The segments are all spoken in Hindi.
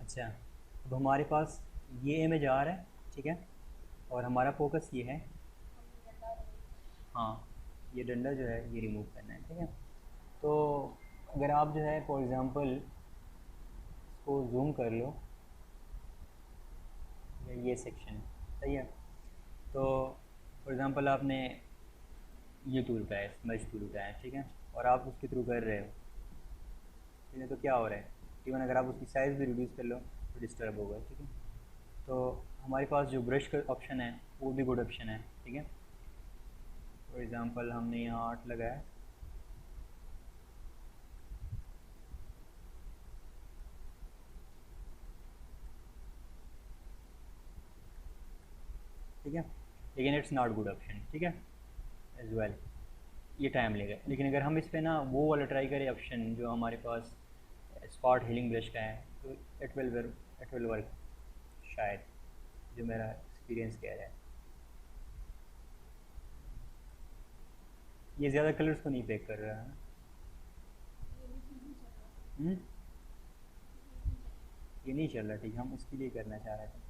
अच्छा, अब हमारे पास ये इमेज आ रहा है, ठीक है, और हमारा फोकस ये है। हाँ, ये डंडा जो है ये रिमूव करना है, ठीक है। तो अगर आप जो है फॉर एग्ज़ाम्पल इसको जूम कर लो, ये सेक्शन सही है। तो फॉर एग्ज़ाम्पल आपने ये टूल उठाया है, स्मज टूल उठाया है, ठीक है, और आप उसके थ्रू कर रहे हो, ठीक है। तो क्या हो रहा है, इवन अगर आप उसकी साइज़ भी रिड्यूस कर लो तो डिस्टर्ब होगा, ठीक है। तो हमारे पास जो ब्रश का ऑप्शन है वो भी गुड ऑप्शन है, ठीक है। फॉर एग्ज़ाम्पल हमने यहाँ 8 लगाया, ठीक है, लेकिन इट्स नॉट गुड ऑप्शन, ठीक है, एज वेल। ये टाइम लेगा, लेकिन अगर हम इस पर ना वो वाला ट्राई करें ऑप्शन जो हमारे पास स्पॉट हीलिंग ब्रश का है, तो इट विल वर्क शायद, जो मेरा एक्सपीरियंस कह रहा है। ये ज़्यादा कलर्स को नहीं पैक कर रहा है। हम्म? ये नहीं चल रहा, ठीक है, हम उसके लिए करना चाह रहे थे।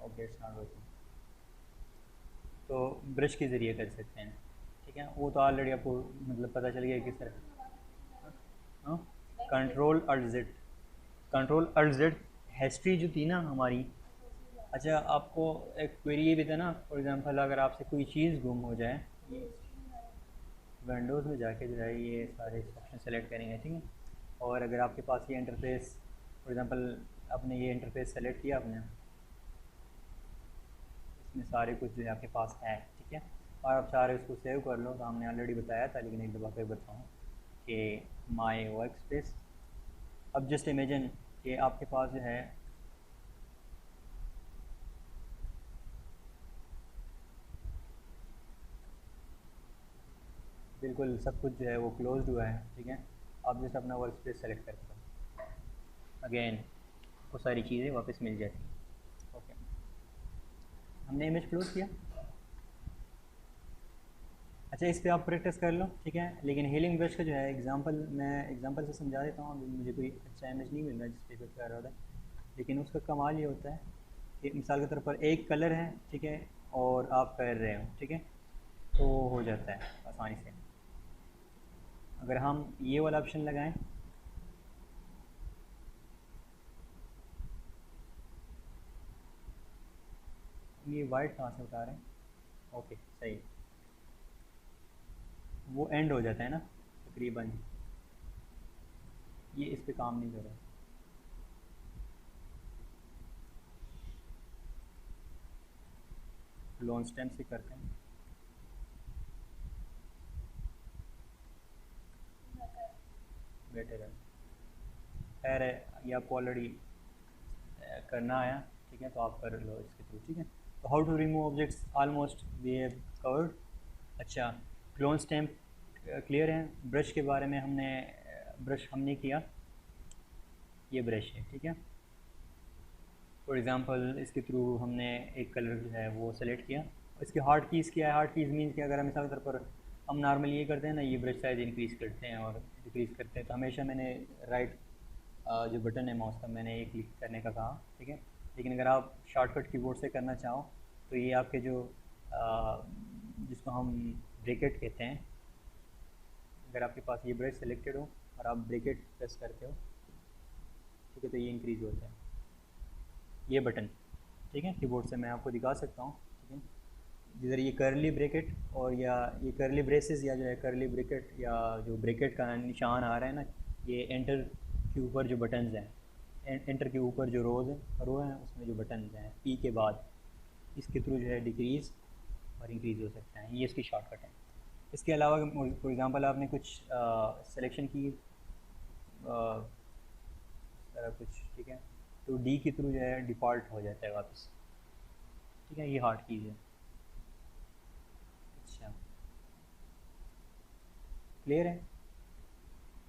Okay, it's not working. तो ब्रश के ज़रिए कर सकते हैं, ठीक है, वो तो ऑलरेडी आपको मतलब पता चल गया किस तरह। हाँ, control alt Z, control alt Z. History जो थी ना हमारी। अच्छा, आपको एक क्वेरी ये भी था ना, फॉर एग्जांपल अगर आपसे कोई चीज़ गुम हो जाए, विंडोज़ में जाके जो है ये सारे ऑप्शन सेलेक्ट करेंगे, ठीक है। और अगर आपके पास ये इंटरफेस, फॉर एग्जांपल आपने ये इंटरफेस सेलेक्ट किया आपने, इसमें सारे कुछ जो है आपके पास है, ठीक है, और आप चाह रहे हो उसको सेव कर लो, तो हमने ऑलरेडी बताया था, लेकिन एक दफ़ा फिर बताऊँ कि माई वर्क स्पेस। अब जस्ट इमेजिन कि आपके पास जो है बिल्कुल सब कुछ जो है वो क्लोज हुआ है, ठीक है। आप जस्ट अपना वर्क स्पेस सेलेक्ट करते हो, अगेन वो सारी चीज़ें वापस मिल जाती हैं। ओके, हमने इमेज क्लोज किया। अच्छा, इस पे आप प्रैक्टिस कर लो, ठीक है, लेकिन हीलिंग ब्रश का जो है एग्जांपल मैं एग्जांपल से समझा देता हूँ। अभी मुझे कोई अच्छा इमेज नहीं मिल रहा जिस पे कर रहा था, लेकिन उसका कमाल ये होता है कि मिसाल के तौर पर एक कलर है, ठीक है, और आप कर रहे हो, ठीक है, तो हो जाता है आसानी से। अगर हम ये वाला ऑप्शन लगाएं, ये वाइट कहाँ से उठा रहे हैं, ओके सही, वो एंड हो जाता है ना तकरीबन। ये इस पे काम नहीं कर रहा। लोन स्टेम से करते हैं, बेटर है। खैर है, ये आपको ऑलरेडी करना आया, ठीक है, तो आप कर लो इसके थ्रू, ठीक है। तो how to remove objects almost we have covered. अच्छा, क्लोन स्टैम्प क्लियर है। ब्रश के बारे में हमने ब्रश हमने किया, ये ब्रश है, ठीक है। फॉर एग्ज़ाम्पल इसके थ्रू हमने एक कलर जो है वो सेलेक्ट किया। इसकी हार्ड कीज़ क्या है, हार्ड कीज़ मीन्स कि अगर हम मिसाल के तौर पर हम नॉर्मली ये करते हैं ना, ये ब्रश साइज इंक्रीज़ करते हैं और डिक्रीज़ करते हैं, तो हमेशा मैंने राइट जो बटन है माउस का मैंने ये क्लिक करने का कहा, ठीक है। लेकिन अगर आप शॉर्टकट कीबोर्ड से करना चाहो तो ये आपके जो जिसको हम ब्रेकेट कहते हैं, अगर आपके पास ये ब्रश सेलेक्टेड हो और आप ब्रेकेट प्रेस करते हो, ठीक है, तो ये इंक्रीज़ होता है ये बटन, ठीक है। कीबोर्ड से मैं आपको दिखा सकता हूँ, ठीक है। जिधर ये करली ब्रेकेट और या ये करली ब्रेसेस या जो है करली ब्रेकेट या जो ब्रेकेट का निशान आ रहा है ना, ये एंटर के ऊपर जो बटन्स हैं, एंटर के ऊपर जो रो हैं उसमें जो बटन्स हैं पी के बाद, इसके थ्रू जो है डिक्रीज़ और इंक्रीज़ हो सकता है, ये इसकी शॉर्टकट है। इसके अलावा फॉर एग्ज़ाम्पल आपने कुछ सिलेक्शन की तरह कुछ, ठीक है, तो डी के थ्रू जो है डिफ़ॉल्ट हो जाता है वापस, ठीक है, ये हार्ड कीज़ है। अच्छा, क्लियर है।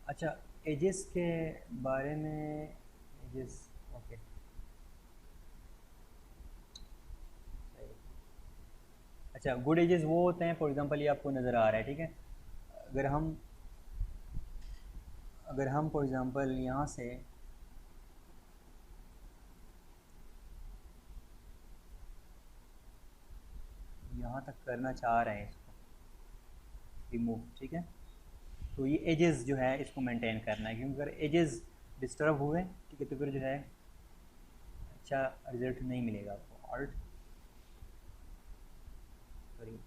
अच्छा, एजेस के बारे में, एजेस, ओके, सही। अच्छा, गुड एजेस वो होते हैं, फॉर एग्जांपल ये आपको नज़र आ रहा है, ठीक है। अगर हम फॉर एग्जांपल यहाँ से यहाँ तक करना चाह रहे हैं इसको रिमूव, ठीक है, तो ये एजेस जो है इसको मेंटेन करना है, क्योंकि अगर एजेस डिस्टर्ब हुए, ठीक है, तो फिर जो है अच्छा रिजल्ट नहीं मिलेगा आपको। ऑल्ट सॉरी,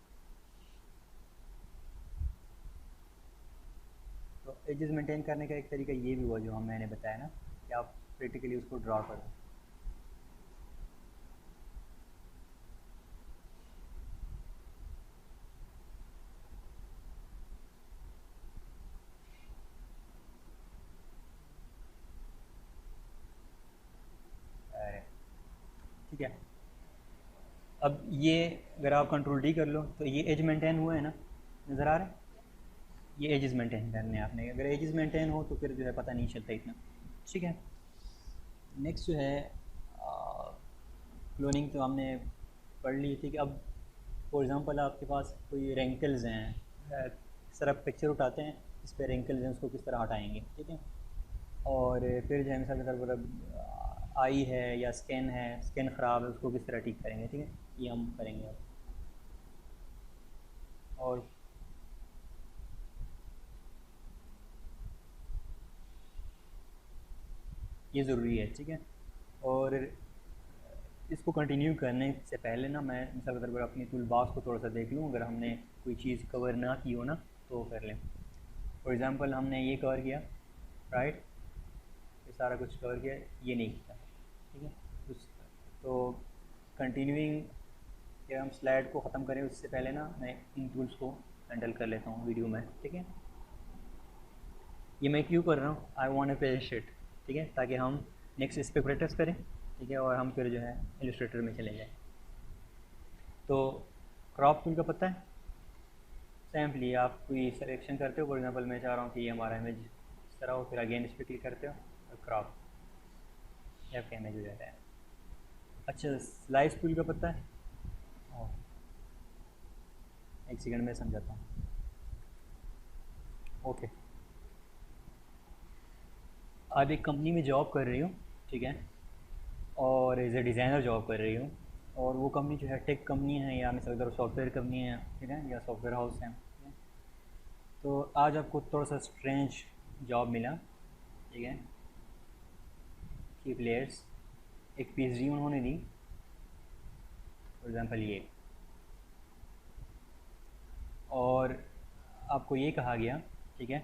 तो एजेस मेंटेन करने का एक तरीका ये भी हुआ जो मैंने बताया ना, कि आप प्रैक्टिकली उसको ड्रा करो। अरे ठीक है, अब ये अगर आप कंट्रोल डी कर लो तो ये एज मेंटेन हुआ है ना, नज़र आ रहा है, ये एजेस मेंटेन करने हैं आपने। अगर एजेस मेंटेन हो तो फिर जो है पता नहीं चलता इतना, ठीक है। नेक्स्ट जो है क्लोनिंग तो हमने पढ़ ली थी। कि अब फॉर एग्ज़ाम्पल आपके पास कोई रेंकल्स हैं, इस तरह पिक्चर उठाते हैं, इस पर रेंकल्स हैं, उसको किस तरह हटाएंगे, ठीक है। और फिर जो है मिसाल के तौर पर आई है या स्किन है, स्किन ख़राब है, उसको किस तरह ठीक करेंगे, ठीक है, ये हम करेंगे अब। और ये ज़रूरी है, ठीक है। और इसको कंटिन्यू करने से पहले ना मैं मिसाल के तौर पर अपनी टूल बॉक्स को थोड़ा सा देख लूँ, अगर हमने कोई चीज़ कवर ना की हो ना तो वो कर लें। फॉर एग्ज़ाम्पल हमने ये कवर किया, राइट, ये सारा कुछ कवर किया, ये नहीं किया, ठीक है। तो कंटिन्यूइंग कि हम स्लाइड को ख़त्म करें उससे पहले ना मैं इन टूल्स को हैंडल कर लेता हूँ वीडियो में, ठीक है। ये मैं क्यों कर रहा हूँ, I want to finish it, ठीक है, ताकि हम नेक्स्ट इस पर प्रैक्टिस करें, ठीक है, और हम फिर जो है इलस्ट्रेटर में चले जाएँ। तो क्रॉप टूल का पता है, सैम्पली आप कोई सिलेक्शन करते हो, फॉर एग्जांपल मैं चाह रहा हूँ कि ये हमारा इमेज इस तरह हो, फिर अगेन इस पर क्लिक करते हो और क्रॉप, ये आपका इमेज हो जाता है। अच्छा, स्लाइस टूल का पता है, एक सेकंड में समझाता हूँ, ओके। आप एक कंपनी में जॉब कर रही हूँ, ठीक है, और एज ए डिज़ाइनर जॉब कर रही हूँ, और वो कंपनी जो है टेक कंपनी है या मिसाल के सॉफ्टवेयर कंपनी है, ठीक है, या सॉफ्टवेयर हाउस है, ठीक है। तो आज आपको थोड़ा सा स्ट्रेंज जॉब मिला, ठीक है, की प्लेयर्स एक पीएचडी उन्होंने दी, फॉर एग्ज़ाम्पल ये, और आपको ये कहा गया, ठीक है,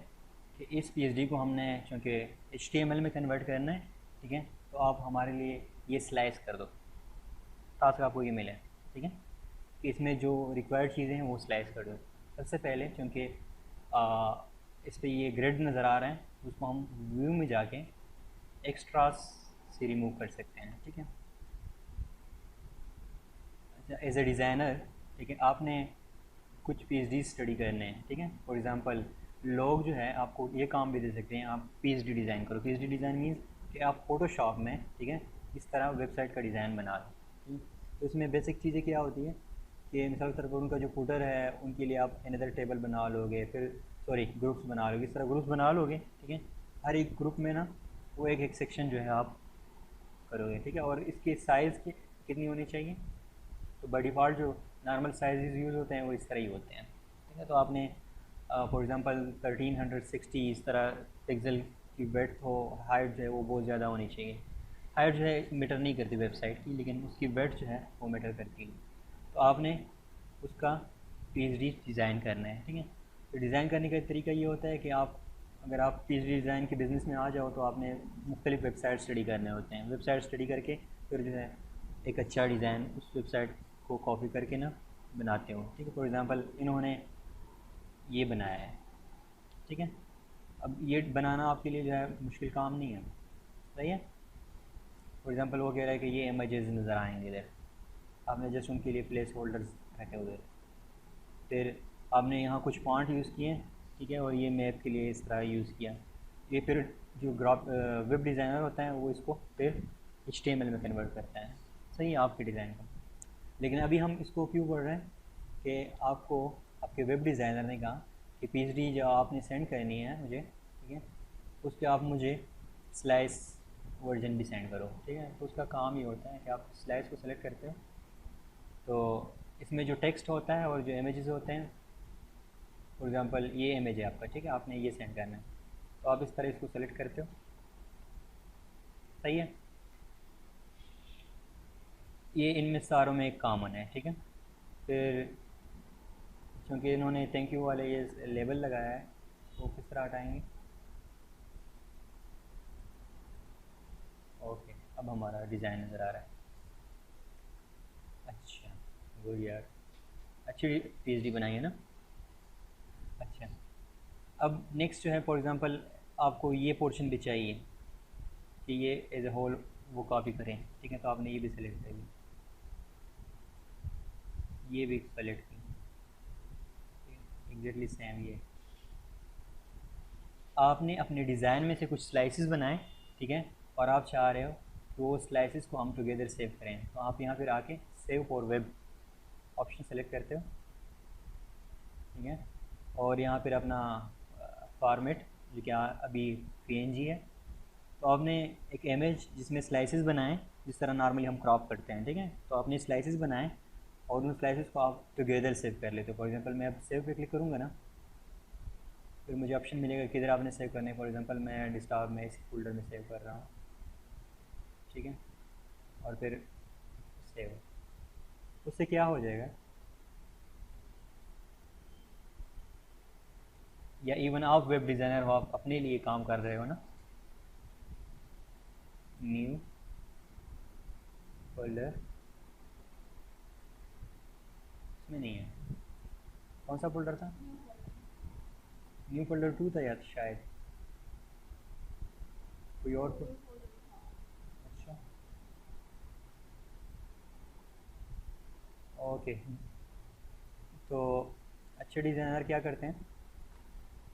कि इस पीएचडी को हमने चूँकि एचटीएमएल में कन्वर्ट करना है, ठीक है, तो आप हमारे लिए ये स्लाइस कर दो, टास्क आपको ये मिले, ठीक है, कि इसमें जो रिक्वायर्ड चीज़ें हैं वो स्लाइस कर दो। सबसे पहले चूँकि इस पर ये ग्रिड नज़र आ रहा है, उसको हम व्यू में जाके एक्स्ट्रास से रिमूव कर सकते हैं, ठीक है। अच्छा, एज ए डिज़ाइनर, ठीक है, आपने कुछ पीएचडी स्टडी करने हैं, ठीक है, फॉर एग्ज़ाम्पल लोग जो है आपको ये काम भी दे सकते हैं, आप पीएचडी डिज़ाइन करो। पीएचडी डिज़ाइन मीन्स कि आप फोटोशॉप में, ठीक है, इस तरह वेबसाइट का डिज़ाइन बना लो, ठीक है। तो इसमें बेसिक चीज़ें क्या होती है कि मिसाल के तौर पर उनका जो फूटर है उनके लिए आप अनदर टेबल बना लोगे, फिर सॉरी ग्रुप्स बना लोगे, इस तरह ग्रुप्स बना लोगे, ठीक है। हर एक ग्रुप में ना वो एक एक सेक्शन जो है आप करोगे, ठीक है, और इसके साइज़ की कितनी होनी चाहिए, तो बाई डिफ़ॉल्ट जो नॉर्मल साइज़ यूज़ होते हैं वो इस तरह ही होते हैं, ठीक है। तो आपने फॉर एग्ज़ाम्पल 1360 इस तरह पिक्सल की वेड्थ हो, हाइट जो है वो बहुत ज़्यादा होनी चाहिए। हाइट जो है मैटर नहीं करती वेबसाइट की, लेकिन उसकी वेड्थ जो है वो मैटर करती है। तो आपने उसका पीएचडी डिज़ाइन करना है, ठीक है। तो डिज़ाइन करने का तरीका ये होता है कि आप अगर आप पीएचडी डिज़ाइन के बिज़नेस में आ जाओ तो आपने मुख्तलिफ वेबसाइट स्टडी करने होते हैं। वेबसाइट स्टडी करके फिर जो है एक अच्छा डिज़ाइन उस वेबसाइट को कॉपी करके ना बनाते हो, ठीक है। फॉर एग्ज़ाम्पल इन्होंने ये बनाया है, ठीक है। अब ये बनाना आपके लिए जो है मुश्किल काम नहीं है, सही है। फॉर एग्ज़ाम्पल वो कह रहा है कि ये इमेजेस नज़र आएंगे इधर, आपने जस्ट उनके लिए प्लेस होल्डर्स रखे उधर, फिर आपने यहाँ कुछ फॉन्ट यूज़ किए, ठीक है, और ये मैप के लिए इस तरह यूज़ किया। ये फिर जो वेब डिज़ाइनर होता है वो इसको फिर HTML में कन्वर्ट करता है, सही है, आपके डिज़ाइन का। लेकिन अभी हम इसको क्यों पढ़ रहे हैं कि आपको आपके वेब डिज़ाइनर ने कहा कि पीएचडी जो आपने सेंड करनी है मुझे, ठीक है, उस पर आप मुझे स्लाइस वर्जन भी सेंड करो, ठीक है। तो उसका काम ये होता है कि आप स्लाइस को सेलेक्ट करते हो, तो इसमें जो टेक्स्ट होता है और जो इमेजेस होते हैं, फॉर एग्जांपल ये इमेज है आपका, ठीक है, आपने ये सेंड करना है, तो आप इस तरह इसको सेलेक्ट करते हो, सही है। ये इनमें सारों में एक कॉमन है, ठीक है। फिर क्योंकि इन्होंने थैंक यू वाले ये लेबल लगाया है, तो किस तरह हटाएंगे? ओके, अब हमारा डिज़ाइन नज़र आ रहा है। अच्छा, गुड यार, अच्छी पीएचडी बनाई है ना। अच्छा, अब नेक्स्ट जो है, फॉर एग्जांपल आपको ये पोर्शन भी चाहिए कि ये एज ए होल वो कॉपी करें, ठीक है, तो आपने ये भी सेलेक्ट कर लिया, ये भी सेलेक्ट की, एग्जैक्टली सेम ये। आपने अपने डिज़ाइन में से कुछ स्लाइसेस बनाए, ठीक है, और आप चाह रहे हो कि वो स्लाइसेस को हम टुगेदर सेव करें, तो आप यहाँ फिर आके save for web option select करते हो, ठीक है, और यहाँ फिर अपना फॉर्मेट जो कि अभी PNG है, तो आपने एक इमेज जिसमें स्लाइसेस बनाएं, जिस तरह नॉर्मली हम क्रॉप करते हैं, ठीक है, तो आपने स्लाइसेस बनाएं और उन स्लाइसेस को आप टुगेदर सेव कर लेते हो। फॉर एग्जांपल मैं अब सेव पे क्लिक करूँगा ना, फिर मुझे ऑप्शन मिलेगा किधर आपने सेव करने। फॉर एग्जांपल मैं डिस्कटॉप में इस फोल्डर में सेव कर रहा हूँ, ठीक है, और फिर सेव, उससे क्या हो जाएगा, या इवन आप वेब डिज़ाइनर हो, आप अपने लिए काम कर रहे हो ना, न्यू फोल्डर, इसमें नहीं है, कौन सा फोल्डर था? न्यू फोल्डर 2 था यार शायद, कोई और तो। अच्छा, ओके, तो अच्छे डिज़ाइनर क्या करते हैं,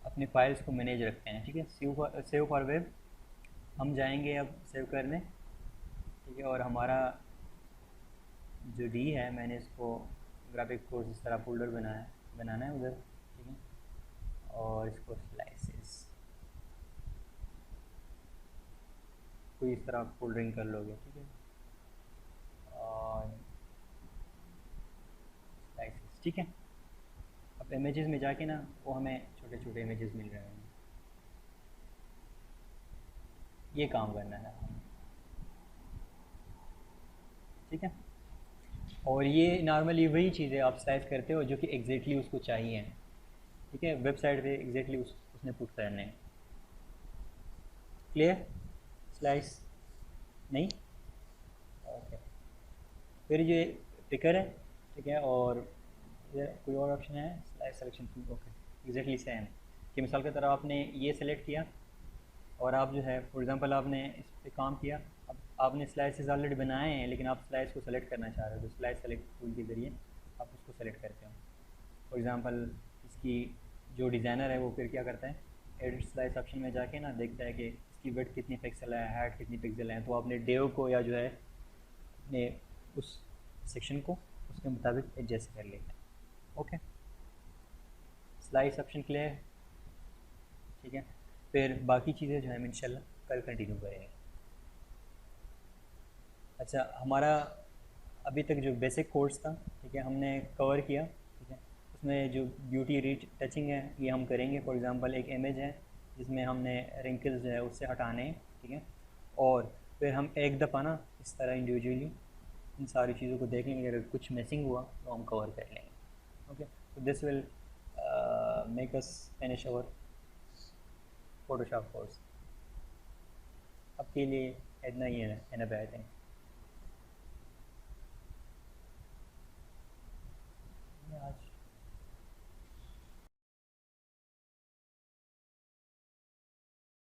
अपनी फाइल्स को मैनेज रखते हैं, ठीक है। सेव फॉर वेब हम जाएंगे अब सेव करने, ठीक है, और हमारा जो डी है, मैंने इसको ग्राफिक कोर्स इस तरह फोल्डर बनाना है उधर, ठीक है, और इसको स्लाइसेस कोई इस तरह फोल्डरिंग कर लोगे, ठीक है, और स्लाइसेस, ठीक है। अब इमेजेस में जाके ना वो हमें छोटे छोटे इमेजेस मिल रहे हैं, ये काम करना है हमें, ठीक है। और ये नॉर्मली वही चीज़ें आप स्लाइस करते हो जो कि एग्जैक्टली उसको चाहिए, ठीक है, वेबसाइट पे एग्जैक्टली उसने पुट करने हैं। क्लियर? स्लाइस नहीं, ओके। फिर ये पिकर है, ठीक है, और ये कोई और ऑप्शन है slice selection, okay, exactly same कि मिसाल की तरह आपने ये सेलेक्ट किया और आप जो है फॉर एग्जांपल आपने इस पर काम किया, अब आपने स्लाइसेस ऑलरेडी बनाए हैं लेकिन आप स्लाइस को सेलेक्ट करना चाह रहे हो, तो स्लाइस सेलेक्ट टूल के ज़रिए आप उसको सेलेक्ट करते हो। फॉर एग्जांपल इसकी जो डिज़ाइनर है वो फिर क्या करता है, एडिट स्लाइस ऑप्शन में जाके ना देखता है कि इसकी विड्थ कितनी पिक्सल है, हाइट कितनी पिक्सल है, तो आपने डेव को या जो है अपने उस सेक्शन को उसके मुताबिक एडजस्ट कर लेता है। ओके, स्लाइस ऑप्शन क्लियर है, ठीक है। फिर बाकी चीज़ें जो है हम इंशाल्लाह कल कंटिन्यू करेंगे। अच्छा, हमारा अभी तक जो बेसिक कोर्स था, ठीक है, हमने कवर किया, ठीक है, उसमें जो ब्यूटी रीच टचिंग है ये हम करेंगे। फॉर एग्जांपल एक इमेज है जिसमें हमने रिंकल्स जो है उससे हटाने हैं, ठीक है, और फिर हम एक दफ़ा ना इस तरह इंडिविजुअली इन सारी चीज़ों को देख लेंगे, अगर कुछ मिसिंग हुआ तो हम कवर कर लेंगे। ओके, तो this will make us finish our Photoshop course. अब के लिए इतना ही है, एनफ आई थिंक।